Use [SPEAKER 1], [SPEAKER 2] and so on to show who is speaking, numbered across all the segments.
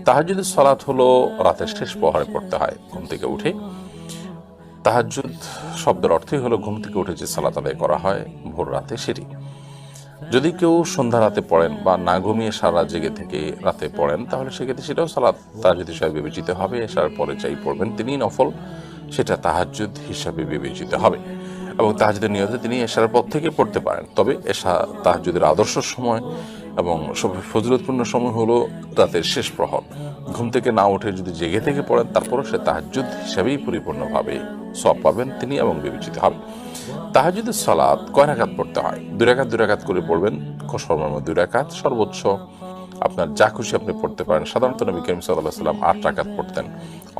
[SPEAKER 1] তাহাজ্জুদের সালাত হলো রাতের শেষ প্রহরে পড়তে হয় ঘুম থেকে উঠে। তাহাজ্জুদ শব্দের অর্থই হলো ঘুম থেকে উঠে যে সালাত আদায় করা হয় ভোর রাতে সেটি। যদি কেউ সন্ধ্যা রাতে পড়েন বা না ঘুমিয়ে সারা জেগে থেকে রাতে পড়েন, তাহলে সেক্ষেত্রে সেটাও সালাত তাহাজ্জুদ হিসাবে বিবেচিত হবে। এশার পরে যাই পড়বেন তিনি নফল, সেটা তাহাজ্জুদ হিসাবে বিবেচিত হবে। এবং তাহাজ্জুদের নিয়ত তিনি এশার পর থেকে পড়তে পারেন, তবে এশা তাহাজ্জুদের আদর্শ সময় এবং সবচেয়ে ফজিলতপূর্ণ সময় হলো রাতের শেষ প্রহর। ঘুম থেকে না উঠে যদি জেগে থেকে পড়েন, তারপরও সে তাহাজ্জুদ হিসাবেই পরিপূর্ণভাবে সওয়াব পাবেন তিনি এবং বিবেচিত হবে। তাহাজ্জুদের সালাত কয় রাকাত পড়তে হয়? 2 রাকাত করে পড়বেন। সর্বনিম্ন 2 রাকাত, সর্বোচ্চ আপনার যা খুশি আপনি পড়তে পারেন। সাধারণত নবী করিম সাল্লাল্লাহু আলাইহি ওয়াসাল্লাম 8 রাকাত পড়তেন।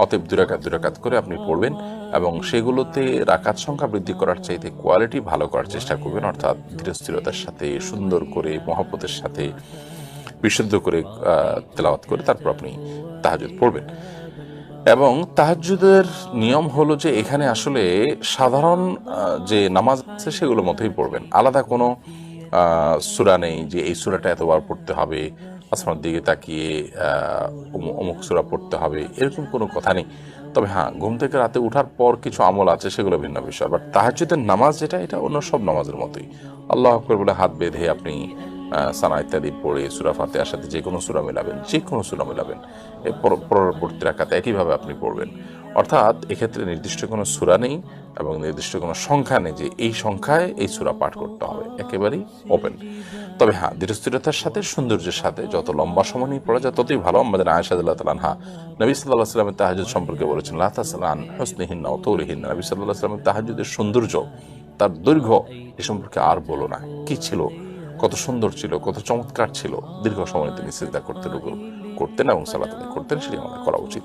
[SPEAKER 1] অতএব 2 রাকাত করে আপনি পড়বেন এবং সেগুলোতে রাকাত সংখ্যা বৃদ্ধি করার চাইতে কোয়ালিটি ভালো করার চেষ্টা করবেন, অর্থাৎ ধীরস্থিরতার সাথে সুন্দর করে মহব্বতের সাথে বিশুদ্ধ করে তেলাওয়াত করে তারপর আপনি তাহাজ্জুদ পড়বেন। এবং তাহাজ্জুদের নিয়ম হলো যে এখানে আসলে সাধারণ যে নামাজ আছে সেগুলোর মধ্যেই পড়বেন, আলাদা কোনো সূরা নেই যে এই সূরাটা এতবার পড়তে হবে, আসমানের দিকে তাকিয়ে অমুক সূরা পড়তে হবে, এরকম কোনো কথা নেই। তবে হ্যাঁ, ঘুম থেকে রাতে ওঠার পর কিছু আমল আছে, সেগুলো ভিন্ন বিষয়। বাট তাহাজ্জুদের নামাজ যেটা, এটা অন্য সব নামাজের মতোই। আল্লাহু আকবার বলে হাত বেঁধে আপনি সানা ইত্যাদি পড়ে সূরা ফাতিহার সাথে যে কোনো সূরা মেলাবেন, যে কোনো সূরা মেলাবেন, পরবর্তী রাকাতে একইভাবে আপনি পড়বেন। অর্থাৎ এক্ষেত্রে নির্দিষ্ট কোনো সূরা নেই এবং নির্দিষ্ট কোনো সংখ্যা নেই যে এই সংখ্যায় এই সূরা পাঠ করতে হবে, একেবারেই ওপেন। তবে হ্যাঁ, ধীরস্থিরতার সাথে সৌন্দর্যের সাথে যত লম্বা সময় নিয়ে পড়া যায় ততই ভালো। আমাদের আয়েশা রাদিয়াল্লাহু তাআলা আনহা নবী সাল্লাল্লাহু আলাইহি ওয়াসাল্লামের তাহাজ্জুদ সম্পর্কে বলেছেন, লা তাসআল আন হুসনিহিন্না ওয়া তুলিহিন্না। নবী সাল্লাল্লাহু আলাইহি ওয়াসাল্লামের তাহাজ্জুদের সৌন্দর্য, তার দৈর্ঘ্য এ সম্পর্কে আর বলো না। কি ছিল, কত সুন্দর ছিল, কত চমৎকার ছিল। দীর্ঘ সময় তিনি সিজদা করতেন এবং সালাত আদায় করতেন, সেটি আমাদের করা উচিত।